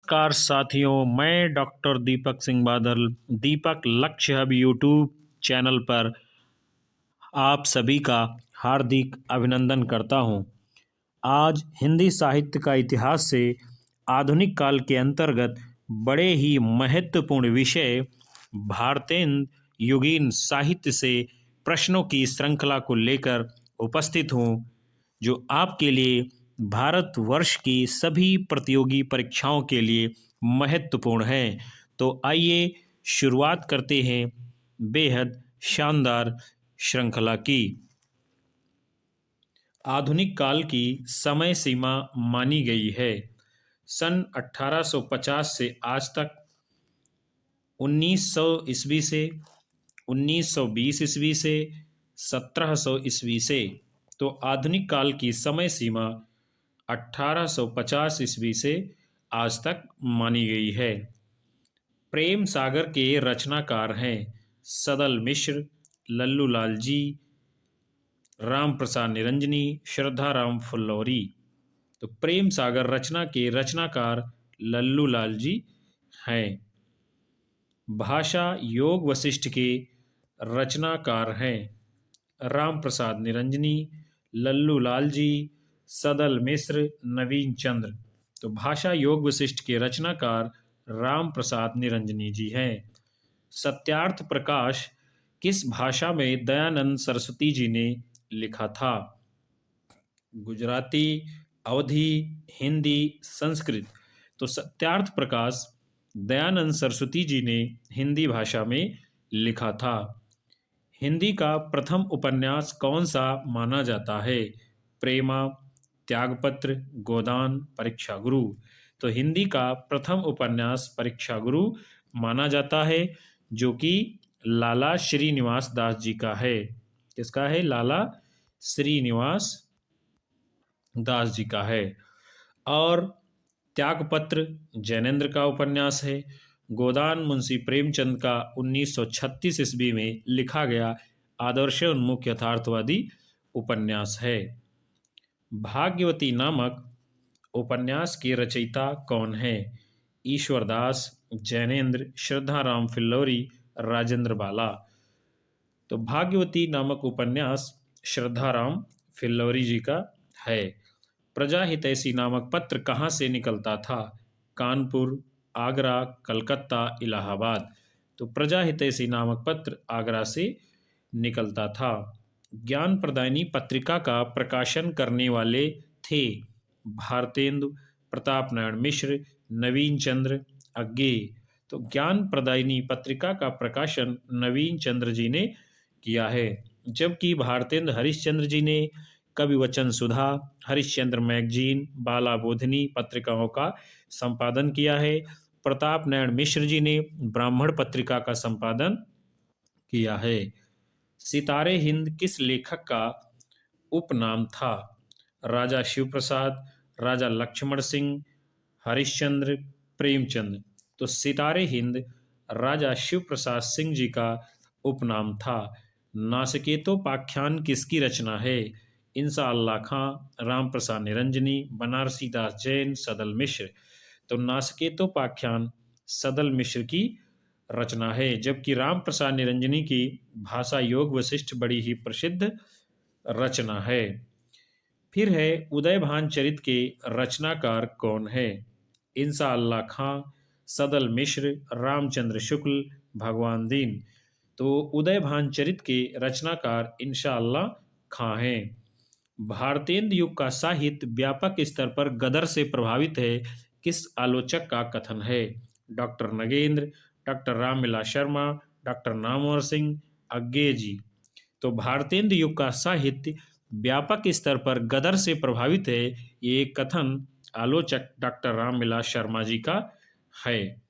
नमस्कार साथियों, मैं डॉक्टर दीपक सिंह बादल दीपक लक्ष्य हब यूट्यूब चैनल पर आप सभी का हार्दिक अभिनंदन करता हूं। आज हिंदी साहित्य का इतिहास से आधुनिक काल के अंतर्गत बड़े ही महत्वपूर्ण विषय भारतेंद्र युगीन साहित्य से प्रश्नों की श्रृंखला को लेकर उपस्थित हूं, जो आपके लिए भारतवर्ष की सभी प्रतियोगी परीक्षाओं के लिए महत्वपूर्ण है। तो आइए शुरुआत करते हैं बेहद शानदार श्रृंखला की। आधुनिक काल की समय सीमा मानी गई है सन 1850 से आज तक 1900 ईस्वी से 1920 ईस्वी से 1700 ईस्वी से। तो आधुनिक काल की समय सीमा 1850 ईस्वी से आज तक मानी गई है। प्रेम सागर के रचनाकार हैं सदल मिश्र, लल्लू लाल जी, राम प्रसाद निरंजनी, श्रद्धा राम फुल्लौरी। तो प्रेम सागर रचना के रचनाकार लल्लू लाल जी हैं। भाषा योग वशिष्ठ के रचनाकार हैं राम प्रसाद निरंजनी, लल्लू लाल जी, सदल मिश्र, नवीन चंद्र। तो भाषा योग वशिष्ठ के रचनाकार राम प्रसाद निरंजनी जी हैं। सत्यार्थ प्रकाश किस भाषा में दयानंद सरस्वती जी ने लिखा था? गुजराती, अवधी, हिंदी, संस्कृत। तो सत्यार्थ प्रकाश दयानंद सरस्वती जी ने हिंदी भाषा में लिखा था। हिंदी का प्रथम उपन्यास कौन सा माना जाता है? प्रेमा, त्यागपत्र, गोदान, परीक्षा गुरु। तो हिंदी का प्रथम उपन्यास परीक्षा गुरु माना जाता है, जो कि लाला श्रीनिवास दास जी का है। किसका है? लाला श्रीनिवास दास जी का है। और त्यागपत्र जैनेन्द्र का उपन्यास है। गोदान मुंशी प्रेमचंद का 1936 ईस्वी में लिखा गया आदर्शोन्मुख यथार्थवादी उपन्यास है। भाग्यवती नामक उपन्यास के रचयिता कौन है? ईश्वरदास, जैनेन्द्र, श्रद्धाराम फिल्लौरी, राजेंद्र बाला। तो भाग्यवती नामक उपन्यास श्रद्धाराम फिल्लौरी जी का है। प्रजा हितैषी नामक पत्र कहाँ से निकलता था? कानपुर, आगरा, कलकत्ता, इलाहाबाद। तो प्रजा हितैषी नामक पत्र आगरा से निकलता था। ज्ञान प्रदायिनी पत्रिका का प्रकाशन करने वाले थे भारतेंदु, प्रताप नारायण मिश्र, नवीन चंद्र, अज्ञेय। तो ज्ञान प्रदायिनी पत्रिका का प्रकाशन नवीन चंद्र जी ने किया है, जबकि भारतेंद्र हरिश्चंद्र जी ने कवि वचन सुधा, हरिश्चंद्र मैगजीन, बाला बोधिनी पत्रिकाओं का संपादन किया है। प्रताप नारायण मिश्र जी ने ब्राह्मण पत्रिका का संपादन किया है। सितारे हिंद किस लेखक का उपनाम था? राजा शिव प्रसाद, राजा लक्ष्मण सिंह, हरिश्चंद्र, प्रेमचंद। तो सितारे हिंद राजा शिव प्रसाद सिंह जी का उपनाम था। नासकेतोपाख्यान किसकी रचना है? इंसा अल्लाह खां, राम प्रसाद निरंजनी, बनारसी दास जैन, सदल मिश्र। तो नासकेतोपाख्यान सदल मिश्र की रचना है, जबकि राम प्रसाद निरंजनी की भाषा योग वशिष्ठ बड़ी ही प्रसिद्ध रचना है। फिर है उदयभान चरित के रचनाकार कौन है? इंसा अल्लाह खां, सदल मिश्र, रामचंद्र शुक्ल, भगवान दीन। तो उदयभान चरित के रचनाकार इंशा अल्लाह खां हैं। भारतेंद्र युग का साहित्य व्यापक स्तर पर गदर से प्रभावित है, किस आलोचक का कथन है? Doctor Nagendra, doctor Ramvilas Sharma, doctor Namvar Singh, Agyeya ji. तो भारतेंद्र युग का साहित्य व्यापक स्तर पर गदर से प्रभावित है, ये कथन आलोचक डॉक्टर रामविलास शर्मा जी का है।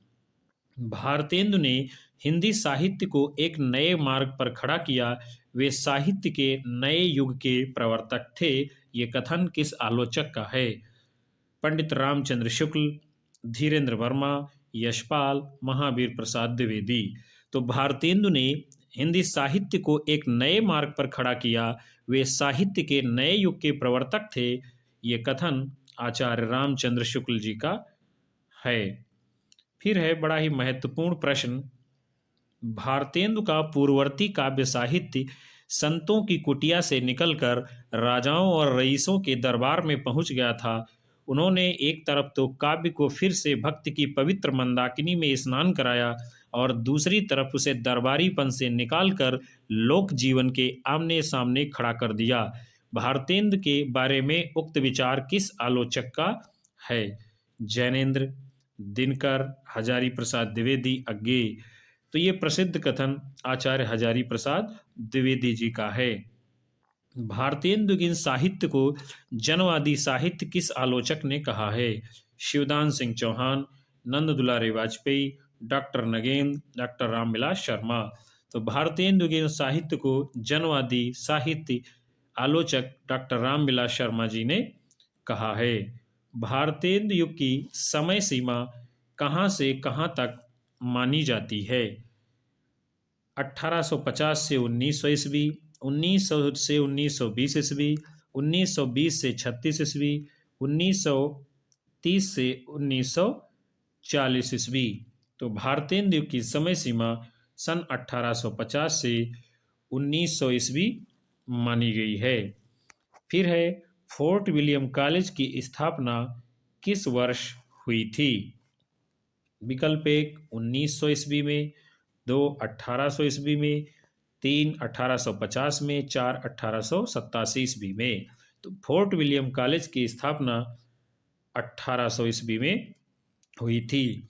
भारतेंदु ने हिंदी साहित्य को एक नए मार्ग पर खड़ा किया, वे साहित्य के नए युग के प्रवर्तक थे, ये कथन किस आलोचक का है? पंडित रामचंद्र शुक्ल, धीरेन्द्र वर्मा, यशपाल, महावीर प्रसाद द्विवेदी। तो भारतेंदु ने हिंदी साहित्य को एक नए मार्ग पर खड़ा किया, वे साहित्य के नए युग के प्रवर्तक थे, ये कथन आचार्य रामचंद्र शुक्ल जी का है। फिर है बड़ा ही महत्वपूर्ण प्रश्न, भारतेंदु का पूर्ववर्ती काव्य साहित्य संतों की कुटिया से निकलकर राजाओं और रईसों के दरबार में पहुंच गया था। उन्होंने एक तरफ तो काव्य को फिर से भक्ति की पवित्र मंदाकिनी में स्नान कराया और दूसरी तरफ उसे दरबारीपन से निकालकर लोक जीवन के आमने सामने खड़ा कर दिया। भारतेंदु के बारे में उक्त विचार किस आलोचक का है? जैनेन्द्र, दिनकर, हजारी प्रसाद द्विवेदी, अज्ञेय। तो ये प्रसिद्ध कथन आचार्य हजारी प्रसाद द्विवेदी जी का है। भारतेंदु के साहित्य को जनवादी साहित्य किस आलोचक ने कहा है? शिवदान सिंह चौहान, नंद दुलारे वाजपेयी, डॉक्टर नगेंद्र, डॉक्टर रामविलास शर्मा। तो भारतेंदु के साहित्य को जनवादी साहित्य आलोचक डॉक्टर रामविलास शर्मा जी ने कहा है। भारतेंदु युग की समय सीमा कहाँ से कहाँ तक मानी जाती है? 1850 से 1900 ईस्वी, 1900 से 1920 ईस्वी, 1920 से 36 ईस्वी, 1930 से 1940 ईस्वी। तो भारतेंदु युग की समय सीमा सन 1850 से 1900 ईस्वी मानी गई है। फिर है फोर्ट विलियम कॉलेज की स्थापना किस वर्ष हुई थी? विकल्प 1 1900 ईस्वी में, 2 1800 ईस्वी में, 3 1850 में, 4 1887 ईस्वी में। तो फोर्ट विलियम कॉलेज की स्थापना 1800 ईस्वी में हुई थी।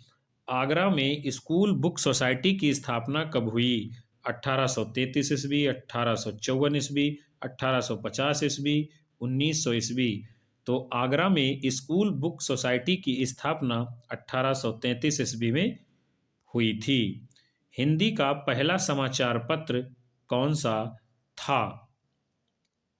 आगरा में स्कूल बुक सोसाइटी की स्थापना कब हुई? 1833 ईस्वी, 1854 ईस्वी, 1850 ईस्वी, 1900 ईस्वी। तो आगरा में स्कूल बुक सोसाइटी की स्थापना 1833 ईस्वी में हुई थी। हिंदी का पहला समाचार पत्र कौन सा था?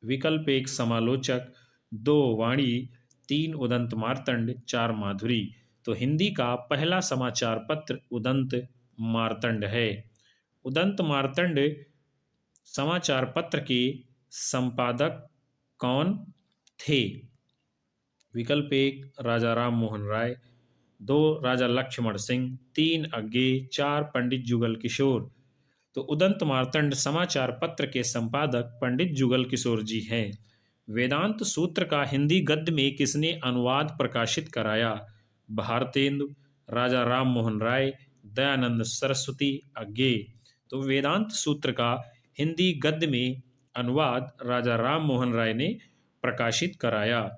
विकल्प 1 समालोचक, 2 वाणी, 3 उदंत मार्तंड, 4 माधुरी। तो हिंदी का पहला समाचार पत्र उदंत मार्तंड है। उदंत मार्तंड समाचार पत्र के संपादक कौन थे? विकल्प 1 राजा राम मोहन राय, 2 राजा लक्ष्मण सिंह, 3 अज्ञेय, 4 पंडित जुगल किशोर। तो उदंत मार्तंड समाचार पत्र के संपादक पंडित जुगल किशोर जी हैं। वेदांत सूत्र का हिंदी गद्य में किसने अनुवाद प्रकाशित कराया? भारतेंदु, राजा राम मोहन राय, दयानंद सरस्वती, अज्ञेय। तो वेदांत सूत्र का हिंदी गद्य में अनुवाद राजा राम मोहन राय ने प्रकाशित कराया।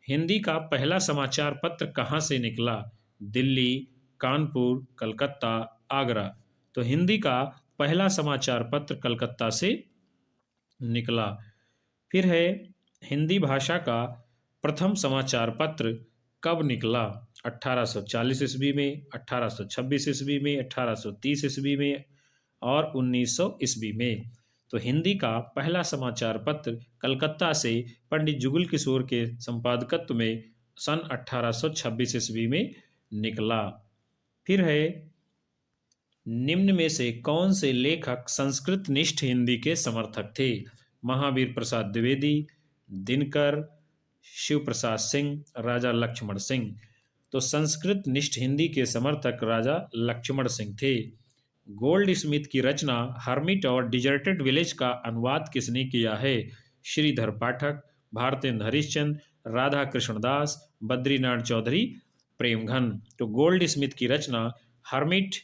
हिंदी का पहला समाचार पत्र कहाँ से निकला? दिल्ली, कानपुर, कलकत्ता, आगरा। तो हिंदी का पहला समाचार पत्र कलकत्ता से निकला। फिर है हिंदी भाषा का प्रथम समाचार पत्र कब निकला? 1840 ईस्वी में, 1826 ईस्वी में, 1830 ईस्वी में और 1900 ईस्वी में। तो हिंदी का पहला समाचार पत्र कलकत्ता से पंडित जुगल किशोर के संपादकत्व में सन 1826 ईस्वी में निकला। फिर है निम्न में से कौन से लेखक संस्कृत निष्ठ हिंदी के समर्थक थे? महावीर प्रसाद द्विवेदी, दिनकर, शिव प्रसाद सिंह, राजा लक्ष्मण सिंह। तो संस्कृत निष्ठ हिंदी के समर्थक राजा लक्ष्मण सिंह थे। गोल्ड स्मिथ की रचना हर्मिट और डिजर्टेड विलेज का अनुवाद किसने किया है? श्रीधर पाठक, भारतेंद्र हरिश्चंद्र, राधा कृष्णदास, बद्रीनाथ चौधरी, प्रेमघन। तो गोल्ड स्मिथ की रचना हर्मिट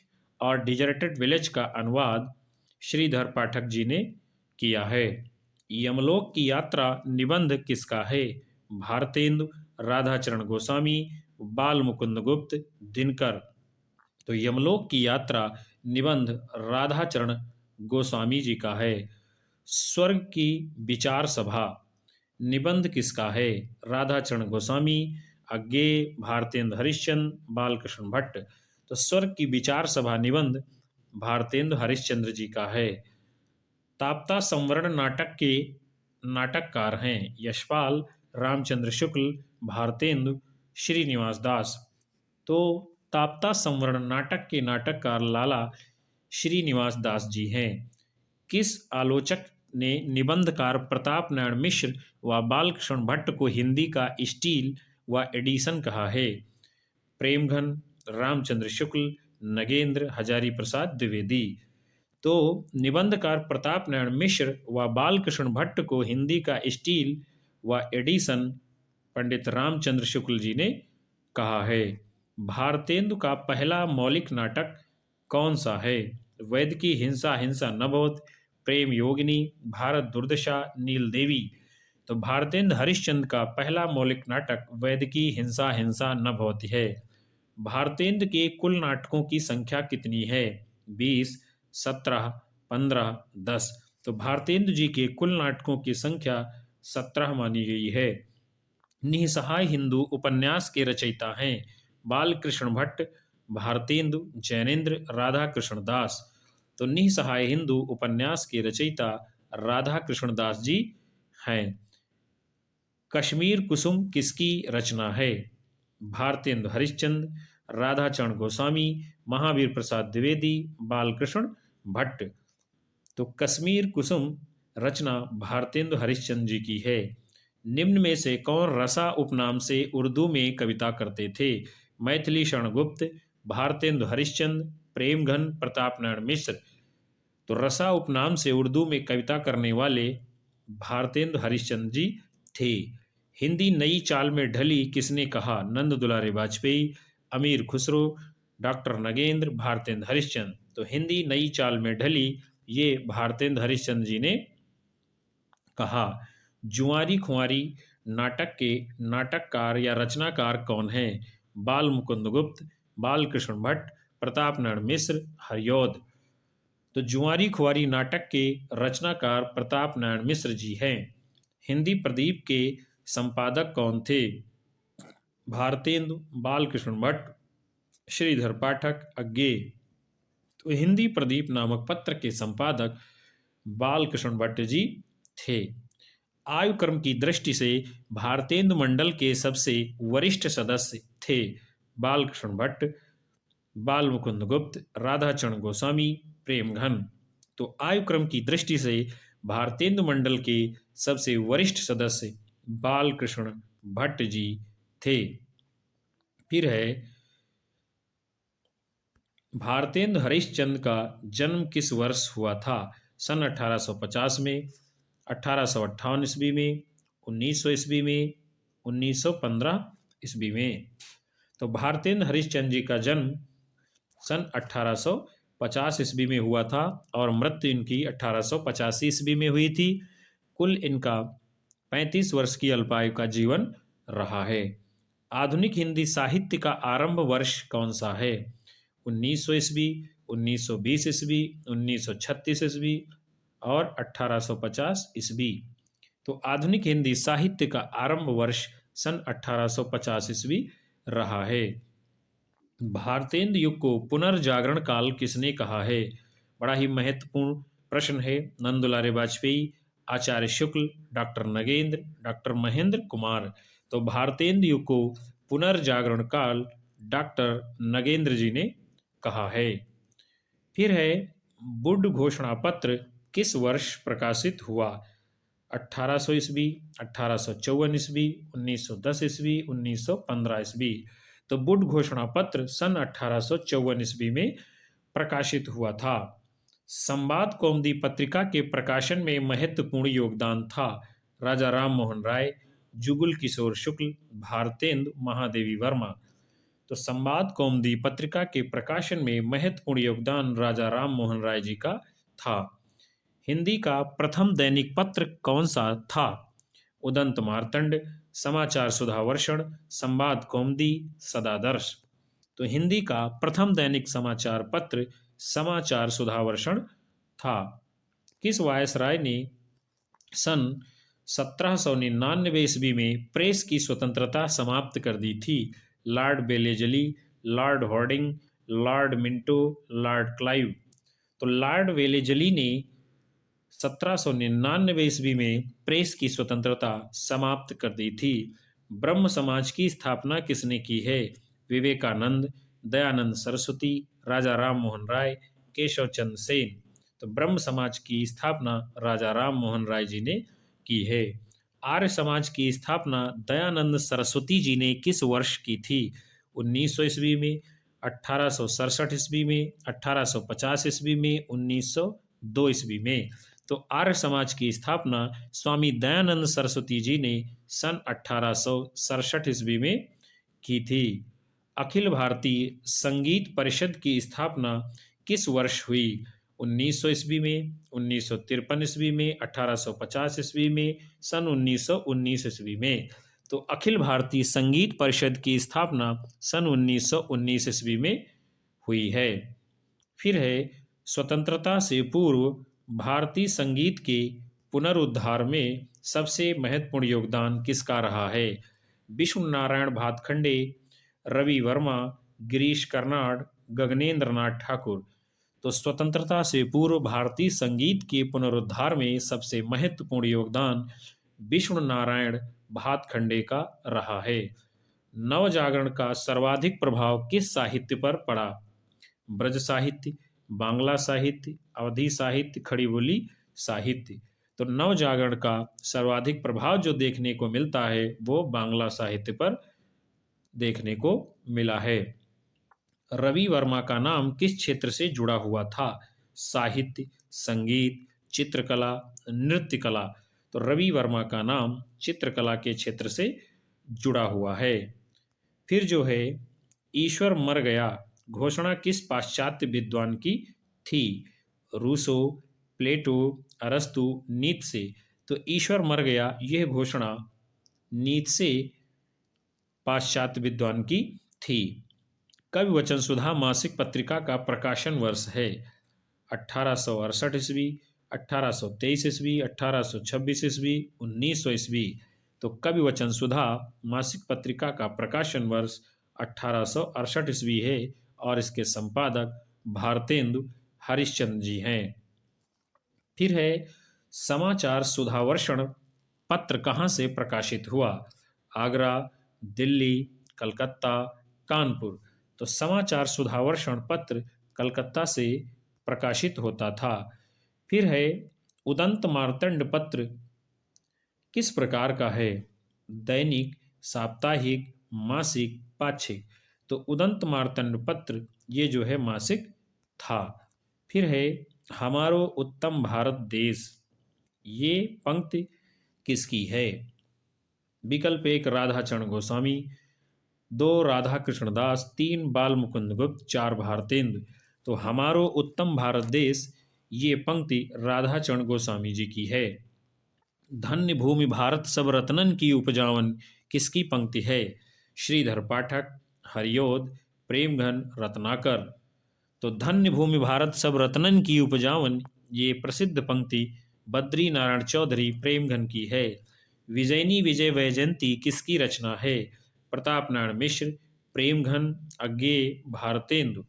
और डिजर्टेड विलेज का अनुवाद श्रीधर पाठक जी ने किया है। यमलोक की यात्रा निबंध किसका है? भारतेंदु, राधाचरण गोस्वामी, बाल मुकुंद गुप्त, दिनकर। तो यमलोक की यात्रा निबंध राधाचरण गोस्वामी जी का है। स्वर्ग की विचार सभा निबंध किसका है? राधाचरण गोस्वामी, अज्ञेय, भारतेंद्र हरिश्चंद्र, बालकृष्ण भट्ट। तो स्वर्ग की विचार सभा निबंध भारतेंद्र हरिश्चंद्र जी का है। ताप्ता संवरण नाटक के नाटककार हैं यशपाल, रामचंद्र शुक्ल, भारतेंदु, श्रीनिवास दास। तो ताप्ता संवरण नाटक के नाटककार लाला श्रीनिवास दास जी हैं। किस आलोचक ने निबंधकार प्रताप नारायण मिश्र व बालकृष्ण भट्ट को हिंदी का स्टील व एडिशन कहा है? प्रेमघन, रामचंद्र शुक्ल, नगेंद्र, हजारी प्रसाद द्विवेदी। तो निबंधकार प्रताप नारायण मिश्र व बालकृष्ण भट्ट को हिंदी का स्टील व एडिसन पंडित रामचंद्र शुक्ल जी ने कहा है। भारतेंदु का पहला मौलिक नाटक कौन सा है? वैद की हिंसा हिंसा न बहुत, प्रेम योगिनी, भारत दुर्दशा, नील देवी। तो भारतेंदु हरिश्चंद्र का पहला मौलिक नाटक वैद की हिंसा हिंसा न बहुत है। भारतेंद्र के कुल नाटकों की संख्या कितनी है? 20, 17, 15, 10। तो भारतेंदु जी के कुल नाटकों की संख्या 17 मानी गई है। निसहाय हिंदू उपन्यास के रचयिता हैं बालकृष्ण भट्ट, भारतेंदु, जैनेन्द्र, राधा कृष्ण दास। तो निसहाय हिंदू उपन्यास के रचयिता राधा कृष्ण दास जी हैं। कश्मीर कुसुम किसकी रचना है? भारतेंदु हरिश्चंद्र, राधाचरण गोस्वामी, महावीर प्रसाद द्विवेदी, बालकृष्ण भट्ट। तो कश्मीर कुसुम रचना भारतेंदु हरिश्चंद्र जी की है। निम्न में से कौन रसा उपनाम से उर्दू में कविता करते थे? मैथिली शरण गुप्त, भारतेंदु हरिश्चंद्र, प्रेमघन, प्रताप नारायण मिश्र। तो रसा उपनाम से उर्दू में कविता करने वाले भारतेंदु हरिश्चंद्र जी थे। हिंदी नई चाल में ढली किसने कहा? नंद दुलारे वाजपेयी, अमीर खुसरो, डॉक्टर नगेंद्र, भारतेंदु हरिश्चंद्र। तो हिंदी नई चाल में ढली ये भारतेंदु हरिश्चंद्र जी ने कहा। जुआरी खुआरी नाटक के नाटककार या रचनाकार कौन है? बाल मुकुंद गुप्त, बालकृष्ण भट्ट, प्रताप नारायण मिश्र, हरिऔध। तो जुआरी खुआरी नाटक के रचनाकार प्रताप नारायण मिश्र जी हैं। हिंदी प्रदीप के संपादक कौन थे? भारतेंदु, बालकृष्ण भट्ट, श्रीधर पाठक, अज्ञेय। तो हिंदी प्रदीप नामक पत्र के संपादक बालकृष्ण भट्ट जी थे। आयु क्रम की दृष्टि से भारतेंदु मंडल के सबसे वरिष्ठ सदस्य थे बालकृष्ण भट्ट, बाल मुकुंद गुप्त, राधाचरण गोस्वामी, प्रेमघन। तो आयु क्रम की दृष्टि से भारतेंदु मंडल के सबसे वरिष्ठ सदस्य बालकृष्ण भट्ट जी थे। फिर है भारतेंदु हरिश्चंद्र का जन्म किस वर्ष हुआ था? सन 1850 में, 1858 ईस्वी में, 1900 ईस्वी में, 1915 ईस्वी में। तो भारतेंदु हरिश्चंद्र जी का जन्म सन 1850 ईस्वी में हुआ था और मृत्यु इनकी 1885 ईस्वी में हुई थी। कुल इनका 35 वर्ष की अल्पायु का जीवन रहा है। आधुनिक हिंदी साहित्य का आरंभ वर्ष कौन सा है? 1900 ईस्वी, 1920 ईस्वी, 1936 ईस्वी और 1850 ईस्वी। तो आधुनिक हिंदी साहित्य का आरंभ वर्ष सन 1850 ईस्वी रहा है। भारतेंदु युग को पुनर्जागरण काल किसने कहा है? बड़ा ही महत्वपूर्ण प्रश्न है। नंद दुलारे वाजपेयी, आचार्य शुक्ल, डॉक्टर नगेंद्र, डॉक्टर महेंद्र कुमार। तो भारतेंदु युग को पुनर्जागरण काल डॉक्टर नगेंद्र जी ने कहा है। फिर है वुड घोषणा पत्र किस वर्ष प्रकाशित हुआ? 1800 ईस्वी, 1854 ईस्वी, 1910 ईस्वी, 1915 ईस्वी। तो वुड घोषणा पत्र सन 1854 ईस्वी में प्रकाशित हुआ था। संवाद कौमुदी पत्रिका के प्रकाशन में महत्वपूर्ण योगदान था राजा राम मोहन राय, जुगल किशोर शुक्ल, भारतेंदु, महादेवी वर्मा। तो संवाद कौमुदी पत्रिका के प्रकाशन में महत्वपूर्ण योगदान राजा राम मोहन राय जी का था। हिंदी का प्रथम दैनिक पत्र कौन सा था? उदंत मार्तंड, समाचार सुधावर्षण, संवाद कौमुदी, सदादर्श। तो हिंदी का प्रथम दैनिक समाचार पत्र समाचार सुधावर्षण था। किस वायसराय ने सन 1799 ईस्वी में प्रेस की स्वतंत्रता समाप्त कर दी थी? लॉर्ड बेलेजली, Lord Harding, Lord Minto, Lord Clive. तो लॉर्ड वेलेजली ने 1799 ईस्वी में प्रेस की स्वतंत्रता समाप्त कर दी थी। ब्रह्म समाज की स्थापना किसने की है? विवेकानंद, दयानंद सरस्वती, राजा राम मोहन राय, केशव चंद्र सेन। तो ब्रह्म समाज की स्थापना राजा राम मोहन राय जी ने की है। आर्य समाज की स्थापना दयानंद सरस्वती जी ने किस वर्ष की थी? 1900 ईस्वी में, 1867 ईस्वी में, 1850 ईस्वी में, 1902 ईस्वी में। तो आर्य समाज की स्थापना स्वामी दयानंद सरस्वती जी ने सन 1867 ईस्वी में की थी। अखिल भारतीय संगीत परिषद की स्थापना किस वर्ष हुई? 1900 ईस्वी में, 1953 ईस्वी में, 1850 ईस्वी में, सन 1919 ईस्वी में। तो अखिल भारतीय संगीत परिषद की स्थापना सन 1919 ईस्वी में हुई है। फिर है, स्वतंत्रता से पूर्व भारतीय संगीत के पुनरुद्धार में सबसे महत्वपूर्ण योगदान किसका रहा है? विष्णु नारायण भातखंडे, रवि वर्मा, गिरीश कर्नाड, गगनेंद्र नाथ ठाकुर। तो स्वतंत्रता से पूर्व भारतीय संगीत के पुनरुद्धार में सबसे महत्वपूर्ण योगदान विष्णु नारायण भातखंडे का रहा है। नवजागरण का सर्वाधिक प्रभाव किस साहित्य पर पड़ा? ब्रज साहित्य, बांग्ला साहित्य, अवधी साहित्य, खड़ी बोली साहित्य। तो नवजागरण का सर्वाधिक प्रभाव जो देखने को मिलता है वो बांग्ला साहित्य पर देखने को मिला है। रवि वर्मा का नाम किस क्षेत्र से जुड़ा हुआ था? साहित्य, संगीत, चित्रकला, नृत्य कला। तो रवि वर्मा का नाम चित्रकला के क्षेत्र से जुड़ा हुआ है। फिर जो है, ईश्वर मर गया घोषणा किस पाश्चात्य विद्वान की थी? रूसो, प्लेटो, अरस्तु, नीत्शे। तो ईश्वर मर गया यह घोषणा नीत्शे पाश्चात्य विद्वान की थी। कवि वचन सुधा मासिक पत्रिका का प्रकाशन वर्ष है? 1868 ईस्वी, 1823 ईस्वी, 1826 ईस्वी, 1900 ईस्वी। तो कवि वचन सुधा मासिक पत्रिका का प्रकाशन वर्ष 1868 ईस्वी है और इसके संपादक भारतेंदु हरिश्चंद्र जी हैं। फिर है, समाचार सुधावर्षण पत्र कहाँ से प्रकाशित हुआ? आगरा, दिल्ली, कलकत्ता, कानपुर। तो समाचार सुधावर्षण पत्र कलकत्ता से प्रकाशित होता था। फिर है, उदंत मार्तंड पत्र किस प्रकार का है? दैनिक, साप्ताहिक, मासिक, पाक्षिक। तो उदंत मार्तंड पत्र ये जो है मासिक था। फिर है, हमारो उत्तम भारत देश, ये पंक्ति किसकी है? विकल्प 1 राधाचरण गोस्वामी, 2 राधा कृष्णदास, 3 बाल मुकुंद गुप्त, 4 भारतेंदु। तो हमारो उत्तम भारत देश ये पंक्ति राधाचरण गोस्वामी जी की है। धन्य भूमि भारत सब रत्नन की उपजावन किसकी पंक्ति है? श्रीधर पाठक, हरियोध, प्रेमघन, रत्नाकर। तो धन्य भूमि भारत सब रत्नन की उपजावन ये प्रसिद्ध पंक्ति बद्री नारायण चौधरी प्रेमघन की है। विजयनी विजय वैजयंती किसकी रचना है? प्रताप नारायण मिश्र, प्रेमघन, अज्ञेय, भारतेंदु।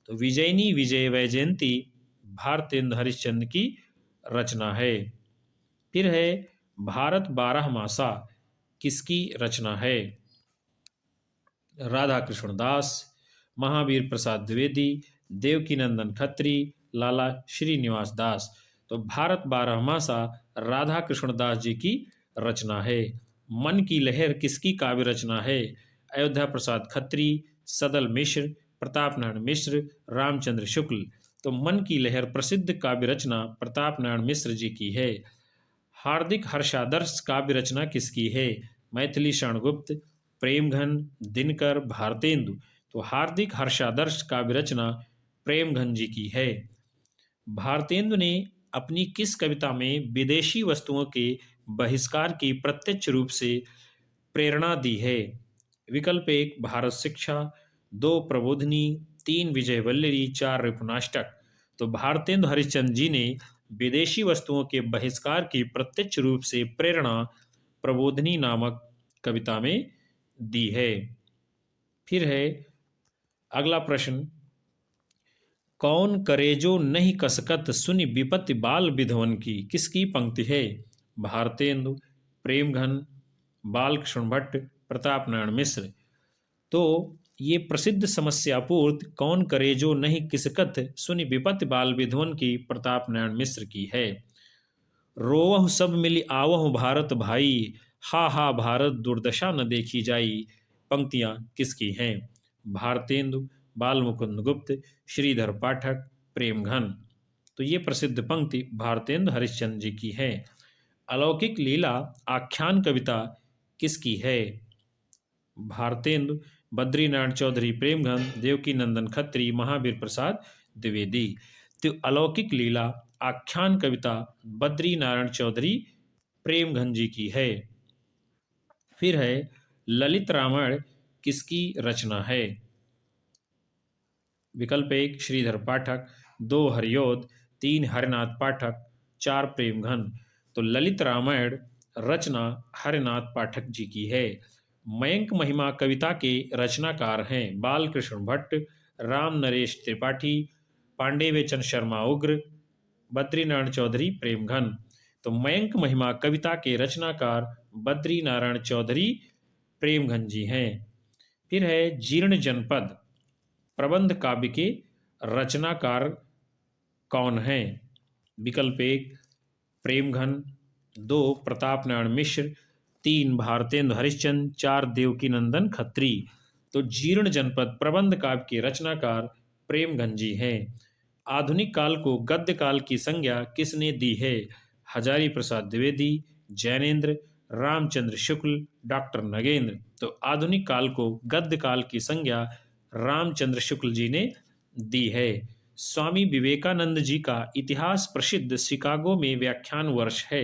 तो विजयनी विजय वैजयंती भारतेंदु हरिश्चंद्र की रचना है। फिर है, भारत 12 मासा किसकी रचना है? राधा कृष्ण दास, महावीर प्रसाद द्विवेदी, देवकीनंदन खत्री, लाला श्रीनिवास दास। तो भारत 12 मासा राधा कृष्ण दास जी की रचना है। मन की लहर किसकी काव्य रचना है? अयोध्या प्रसाद खत्री, सदल मिश्र, प्रताप नारायण मिश्र, रामचंद्र शुक्ल। तो मन की लहर प्रसिद्ध काव्य रचना प्रताप नारायण मिश्र जी की है। हार्दिक हर्षादर्श काव्य रचना किसकी है? मैथिली शरणगुप्त, प्रेमघन, दिनकर, भारतेंदु। तो हार्दिक हर्षादर्श काव्य रचना प्रेमघन जी की है। भारतेंदु ने अपनी किस कविता में विदेशी वस्तुओं के बहिष्कार की प्रत्यक्ष रूप से प्रेरणा दी है? विकल्प 1 भारत शिक्षा, 2 प्रबोधिनी, 3 विजय वल्लरी, 4 रिपुनाष्टक। तो भारतेंदु हरिश्चंद्र जी ने विदेशी वस्तुओं के बहिष्कार की प्रत्यक्ष रूप से प्रेरणा प्रबोधिनी नामक कविता में दी है। फिर है अगला प्रश्न, कौन करेजो नहीं कसकत सुनि विपत्ति बाल विधवन की किसकी पंक्ति है? भारतेंदु, प्रेमघन, बालकृष्ण भट्ट, प्रताप नारायण मिश्र। तो ये प्रसिद्ध समस्यापूर्त कौन करेजो नहीं किसकत सुनि विपत्ति बाल विधवन की प्रताप नारायण मिश्र की है। रोवहु सब मिली आवहु भारत भाई, हा हा भारत दुर्दशा न देखी जाई, पंक्तियां किसकी हैं? भारतेंदु, बालमुकुंद गुप्त, श्रीधर पाठक, प्रेमघन। तो ये प्रसिद्ध पंक्ति भारतेंदु हरिश्चंद्र जी की है। अलौकिक लीला आख्यान कविता किसकी है? भारतेंदु, बद्रीनारायण चौधरी प्रेमघन, देवकी नंदन खत्री, महावीर प्रसाद द्विवेदी। तो अलौकिक लीला आख्यान कविता बद्रीनारायण चौधरी प्रेमघन जी की है। फिर है ललित रामायण किसकी रचना है? विकल्प 1 श्रीधर पाठक, 2 हरिऔध, 3 हरिनाथ पाठक, 4 प्रेमघन। तो ललित रामायण रचना हरिनाथ पाठक जी की है। मयंक महिमा कविता के रचनाकार हैं बालकृष्ण भट्ट, राम नरेश त्रिपाठी, पांडेय चंद शर्मा उग्र, बद्रीनारायण चौधरी प्रेमघन। तो मयंक महिमा कविता के रचनाकार बद्रीनारायण चौधरी प्रेमघन जी हैं। फिर है जीर्ण जनपद प्रबंध काव्य के रचनाकार कौन हैं? विकल्प 1 प्रेमघन, 2 प्रताप नारायण मिश्र, 3 भारतेंदु हरिश्चंद्र, 4 देवकी नंदन खत्री। तो जीर्ण जनपद प्रबंध काव्य के रचनाकार प्रेमघन जी हैं। आधुनिक काल को गद्य काल की संज्ञा किसने दी है? हजारी प्रसाद द्विवेदी, जैनेन्द्र, रामचंद्र शुक्ल, डॉक्टर नगेंद्र। तो आधुनिक काल को गद्य काल की संज्ञा रामचंद्र शुक्ल जी ने दी है। स्वामी विवेकानंद जी का इतिहास प्रसिद्ध शिकागो में व्याख्यान वर्ष है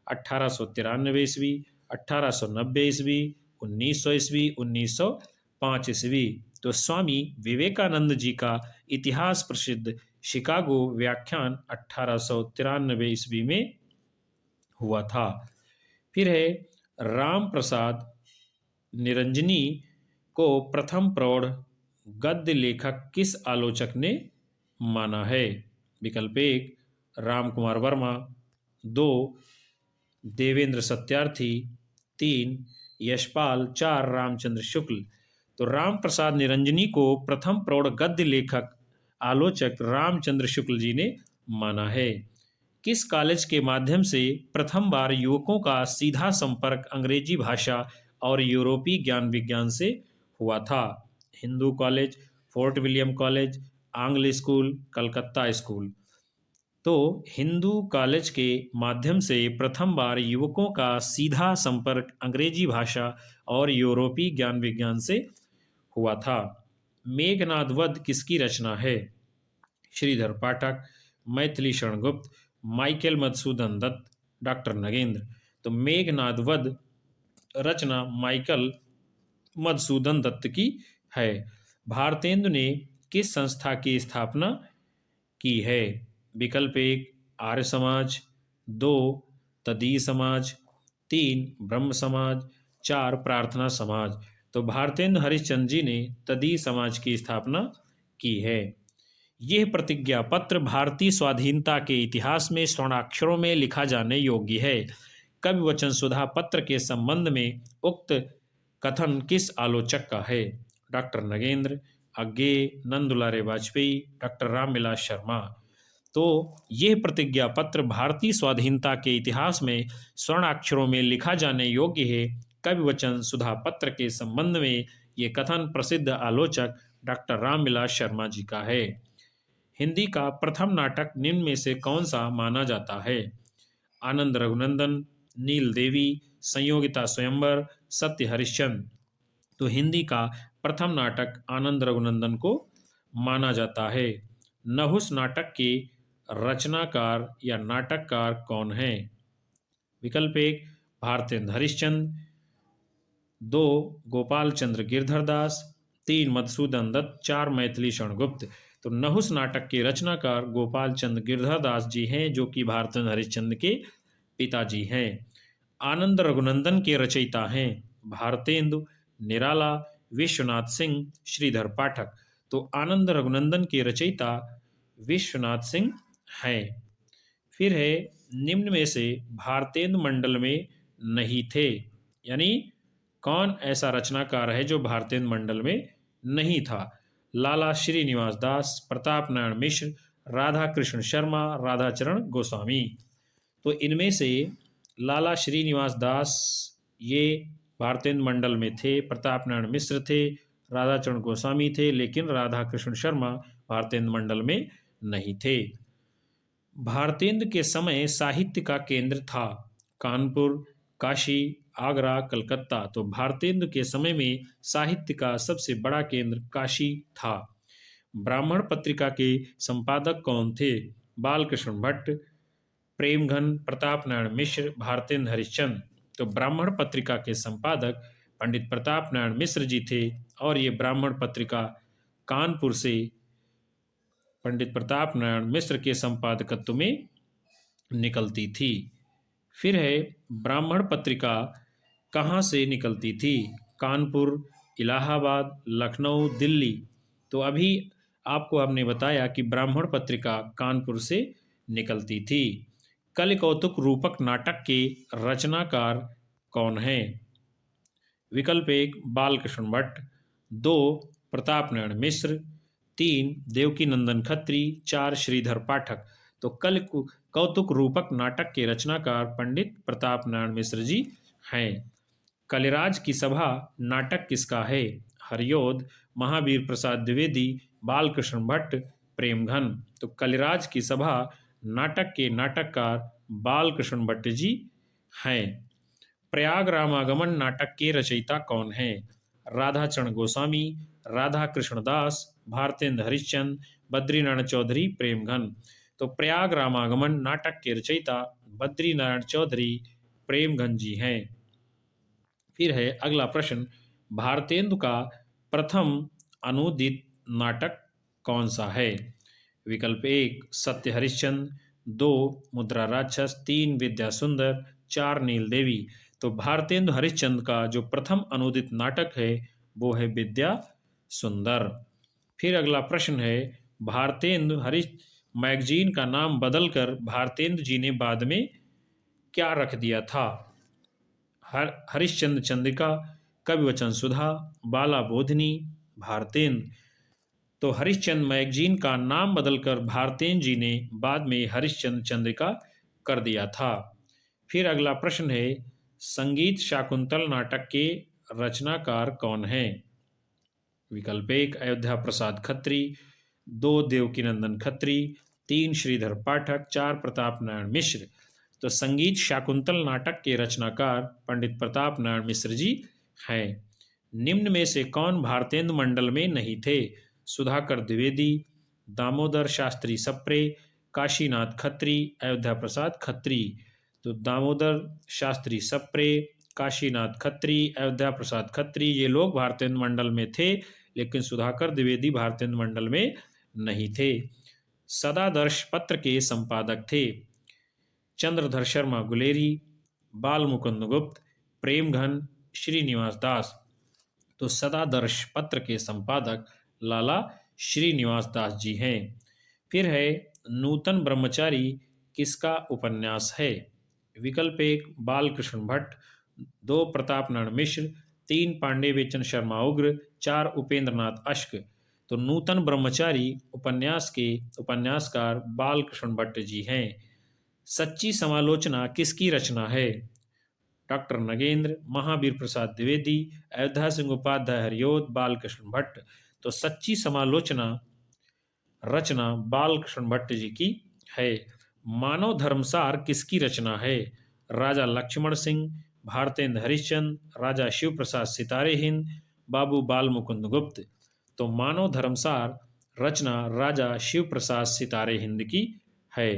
1893 ईस्वी, 1890 ईस्वी, 1900 ईस्वी, 1905 ईस्वी। तो स्वामी विवेकानंद जी का इतिहास प्रसिद्ध शिकागो व्याख्यान 1893 ईस्वी में हुआ था। फिर है राम प्रसाद निरंजनी को प्रथम प्रौढ़ गद्य लेखक किस आलोचक ने माना है? विकल्प 1 राम कुमार वर्मा, 2 देवेंद्र सत्यार्थी, 3 यशपाल, 4 रामचंद्र शुक्ल। तो राम प्रसाद निरंजनी को प्रथम प्रौढ़ गद्य लेखक आलोचक रामचंद्र शुक्ल जी ने माना है। किस कॉलेज के माध्यम से प्रथम बार युवकों का सीधा संपर्क अंग्रेजी भाषा और यूरोपीय ज्ञान विज्ञान से हुआ था? Hindu college, fort William college, आंग्ल स्कूल, कलकत्ता स्कूल। तो हिंदू कॉलेज के माध्यम से प्रथम बार युवकों का सीधा संपर्क अंग्रेजी भाषा और यूरोपीय ज्ञान विज्ञान से हुआ था। मेघनाद वध किसकी रचना है? श्रीधर पाठक, मैथिली शरण गुप्त, माइकल मधुसूदन दत्त, डॉक्टर नगेंद्र। तो मेघनाद वध रचना माइकल मधुसूदन दत्त की है। भारतेंदु ने किस संस्था की स्थापना की है? विकल्प 1 आर्य समाज, 2 तदीय समाज, 3 ब्रह्म समाज, 4 प्रार्थना समाज। तो भारतेंदु हरिश्चंद्र जी ने तदीय समाज की स्थापना की है। यह प्रतिज्ञा पत्र भारतीय स्वाधीनता के इतिहास में स्वर्णाक्षरों में लिखा जाने योग्य है। कवि वचन सुधा पत्र के संबंध में उक्त कथन किस आलोचक का है? डॉक्टर नगेंद्र, अज्ञेय, नंदुलारे वाजपेयी, डॉक्टर रामविलास शर्मा। तो यह प्रतिज्ञा पत्र भारतीय स्वाधीनता के इतिहास में स्वर्णाक्षरों में लिखा जाने योग्य है। कवि वचन सुधा पत्र के संबंध में ये कथन प्रसिद्ध आलोचक डॉक्टर रामविलास शर्मा जी का है। हिंदी का प्रथम नाटक निम्न में से कौन सा माना जाता है? आनंद रघुनंदन, नील देवी, संयोगिता स्वयंवर, सत्य हरिश्चंद्र। तो हिंदी का प्रथम नाटक आनंद रघुनंदन को माना जाता है। नहुस नाटक के रचनाकार या नाटककार कौन है? विकल्प 1 भारतेंदु हरिश्चंद्र, 2 गोपाल चंद्र गिरधरदास, 3 मधुसूदन दत्त, 4 मैथिली शरण गुप्त। तो नहुस नाटक के रचनाकार गोपाल चंद्र गिरधरदास जी हैं, जो कि भारतेंदु हरिश्चंद्र के पिताजी हैं। आनंद रघुनंदन के रचयिता हैं भारतेंदु, निराला, विश्वनाथ सिंह, श्रीधर पाठक। तो आनंद रघुनंदन के रचयिता विश्वनाथ सिंह हैं। फिर है निम्न में से भारतेंदु मंडल में नहीं थे, यानी कौन ऐसा रचनाकार है जो भारतेंदु मंडल में नहीं था? लाला श्रीनिवास दास, प्रताप नारायण मिश्र, राधा कृष्ण शर्मा, राधाचरण गोस्वामी। तो इनमें से लाला श्रीनिवास दास ये भारतेंदु मंडल में थे, प्रताप नारायण मिश्र थे, राधाचरण गोस्वामी थे, लेकिन राधा कृष्ण शर्मा भारतेंदु मंडल में नहीं थे। भारतेंदु के समय साहित्य का केंद्र था कानपुर, काशी, आगरा, कलकत्ता। तो भारतेंदु के समय में साहित्य का सबसे बड़ा केंद्र काशी था। ब्राह्मण पत्रिका के संपादक कौन थे? बालकृष्ण भट्ट, प्रेमघन, प्रताप नारायण मिश्र, भारतेंदु हरिश्चंद्र। तो ब्राह्मण पत्रिका के संपादक पंडित प्रताप नारायण मिश्र जी थे, और ये ब्राह्मण पत्रिका कानपुर से पंडित प्रताप नारायण मिश्र के संपादकत्व में निकलती थी। फिर है, ब्राह्मण पत्रिका कहाँ से निकलती थी? कानपुर, इलाहाबाद, लखनऊ, दिल्ली। तो अभी आपको हमने बताया कि ब्राह्मण पत्रिका कानपुर से निकलती थी। कलि कौतुक रूपक नाटक के रचनाकार कौन हैं? विकल्प 1 बालकृष्ण भट्ट, 2 प्रताप नारायण मिश्र, 3 देवकी नंदन खत्री, 4 श्रीधर पाठक। तो कौतुक रूपक नाटक के रचनाकार पंडित प्रताप नारायण मिश्र जी हैं। कलिराज की सभा नाटक किसका है? हरियोध, महावीर प्रसाद द्विवेदी, बालकृष्ण भट्ट, प्रेमघन। तो कलिराज की सभा नाटक के नाटककार बालकृष्ण भट्ट जी हैं। प्रयाग रामागमन नाटक के रचयिता कौन हैं? राधाचरण गोस्वामी, राधा कृष्णदास, भारतेंदु हरिश्चंद्र, बद्रीनारायण चौधरी, प्रेमघन। तो प्रयाग रामागमन नाटक के रचयिता बद्रीनारायण चौधरी प्रेमघन जी हैं। फिर है अगला प्रश्न, भारतेंदु का प्रथम अनुदित नाटक कौन सा है? विकल्प 1 सत्य हरिश्चंद्र, 2 मुद्रा राक्षस, 3 विद्या सुंदर, 4 नील देवी। तो भारतेंदु हरिश्चंद्र का जो प्रथम अनुदित नाटक है वो है विद्या सुंदर। फिर अगला प्रश्न है, भारतेंदु हरीश मैगजीन का नाम बदलकर भारतेंदु जी ने बाद में क्या रख दिया था? हरिश्चंद्र चंद्रिका, कविवचन सुधा, बाला बोधिनी, भारतेंदु। तो हरिश्चंद्र मैगजीन का नाम बदलकर भारतेंदु जी ने बाद में हरिश्चंद्र चंद्रिका कर दिया था। फिर अगला प्रश्न है, संगीत शाकुंतल नाटक के रचनाकार कौन हैं? विकल्प 1 अयोध्या प्रसाद खत्री, 2 देवकीनंदन खत्री, 3 श्रीधर पाठक, 4 प्रताप नारायण मिश्र। तो संगीत शाकुंतल नाटक के रचनाकार पंडित प्रताप नारायण मिश्र जी हैं। निम्न में से कौन भारतेंदु मंडल में नहीं थे? सुधाकर द्विवेदी, दामोदर शास्त्री सप्रे, काशीनाथ खत्री, अयोध्या प्रसाद खत्री। तो दामोदर शास्त्री सप्रे, काशीनाथ खत्री, अयोध्या प्रसाद खत्री, ये लोग भारतेंदु मंडल में थे, लेकिन सुधाकर द्विवेदी भारतेंदु मंडल में नहीं थे। सदादर्श पत्र के संपादक थे चंद्रधर शर्मा गुलेरी, बाल मुकुंद गुप्त, प्रेमघन, श्रीनिवास दास। तो सदादर्श पत्र के संपादक लाला श्रीनिवास दास जी हैं। फिर है, नूतन ब्रह्मचारी किसका उपन्यास है? विकल्प 1 बालकृष्ण भट्ट, 2 प्रताप नारायण मिश्र, 3 पांडे बेचन शर्मा उग्र, 4 उपेंद्रनाथ अश्क। तो नूतन ब्रह्मचारी उपन्यास के उपन्यासकार बालकृष्ण भट्ट जी हैं। सच्ची समालोचना किसकी रचना है? डॉक्टर नगेंद्र, महावीर प्रसाद द्विवेदी, अयोध्या सिंह उपाध्याय हरियोध, बालकृष्ण भट्ट। तो सच्ची समालोचना रचना बालकृष्ण भट्ट जी की है। मानव धर्मसार किसकी रचना है? राजा लक्ष्मण सिंह, भारतेंदु हरिश्चंद्र, राजा शिव प्रसाद सितारे हिंद, बाबू बाल मुकुंद गुप्त। तो मानव धर्मसार रचना राजा शिव प्रसाद सितारे हिंद की है।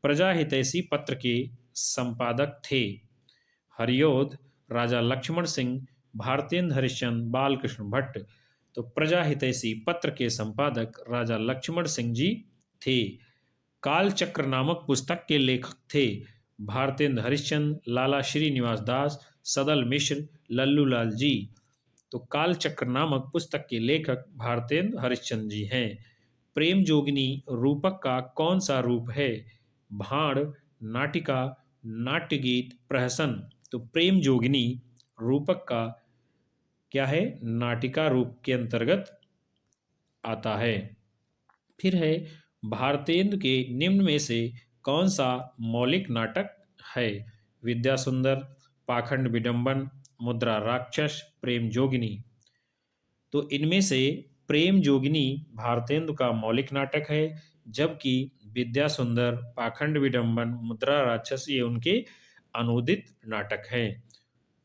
प्रजा हितैषी पत्र के संपादक थे हरियोध, राजा लक्ष्मण सिंह, भारतेंदु हरिश्चंद्र, बालकृष्ण भट्ट। तो प्रजा हितैषी पत्र के संपादक राजा लक्ष्मण सिंह जी थे। कालचक्र नामक पुस्तक के लेखक थे भारतेंदु हरिश्चंद्र, लाला श्रीनिवास दास, सदल मिश्र, लल्लूलाल जी। तो कालचक्र नामक पुस्तक के लेखक भारतेंदु हरिश्चंद्र जी हैं। प्रेम जोगिनी रूपक का कौन सा रूप है? भाण, नाटिका, नाट्यगीत, प्रहसन। तो प्रेम जोगिनी रूपक का क्या है? नाटिका रूप के अंतर्गत आता है। फिर है, भारतेंदु के निम्न में से कौन सा मौलिक नाटक है? विद्या सुंदर, पाखंड विडंबन, मुद्रा राक्षस, प्रेम जोगिनी। तो इनमें से प्रेम जोगिनी भारतेंदु का मौलिक नाटक है, जबकि विद्या सुंदर, पाखंड विडंबन, मुद्रा राक्षस ये उनके अनूदित नाटक हैं।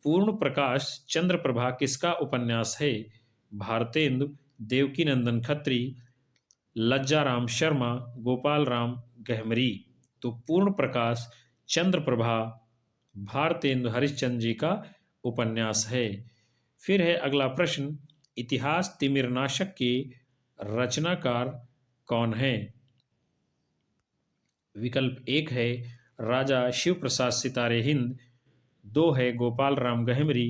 पूर्ण प्रकाश चंद्र प्रभा किसका उपन्यास है? भारतेंदु, देवकीनंदन खत्री, लज्जाराम शर्मा, गोपाल राम गहमरी। तो पूर्ण प्रकाश चंद्र प्रभा भारतेंदु हरिश्चंद्र जी का उपन्यास है। फिर है अगला प्रश्न, इतिहास तिमिरनाशक के रचनाकार कौन है? विकल्प 1 है राजा शिव प्रसाद सितारे हिंद, 2 है गोपाल राम गहमरी,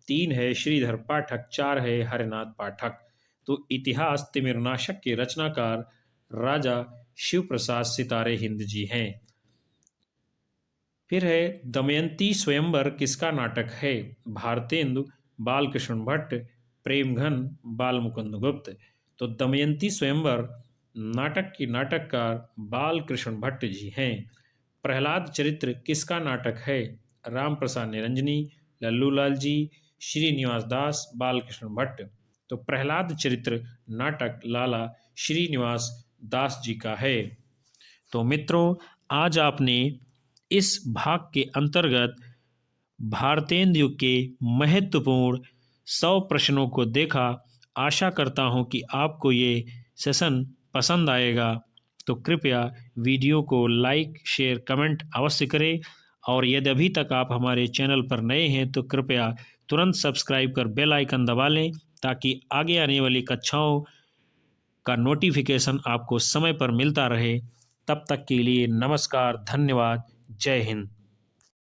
3 है श्रीधर पाठक, 4 है हरिनाथ पाठक। तो इतिहास तिमिरनाशक के रचनाकार राजा शिव प्रसाद सितारे हिंद जी हैं। फिर है दमयंती स्वयंवर किसका नाटक है? भारतेंदु, बालकृष्ण भट्ट, प्रेमघन, बालमुकुंद गुप्त। तो दमयंती स्वयंवर नाटक की नाटककार बालकृष्ण भट्ट जी हैं। प्रहलाद चरित्र किसका नाटक है? राम प्रसाद निरंजनी, लल्लूलाल जी, श्रीनिवास दास, बालकृष्ण भट्ट। तो प्रहलाद चरित्र नाटक लाला श्रीनिवास दास जी का है। तो मित्रों, आज आपने इस भाग के अंतर्गत भारतेंदु के महत्वपूर्ण 100 प्रश्नों को देखा। आशा करता हूं कि आपको ये सेशन पसंद आएगा। तो कृपया वीडियो को लाइक, शेयर, कमेंट अवश्य करें, और यदि अभी तक आप हमारे चैनल पर नए हैं तो कृपया तुरंत सब्सक्राइब कर बेल आइकन दबा लें, ताकि आगे आने वाली कक्षाओं का नोटिफिकेशन आपको समय पर मिलता रहे। तब तक के लिए नमस्कार, धन्यवाद, जय हिंद।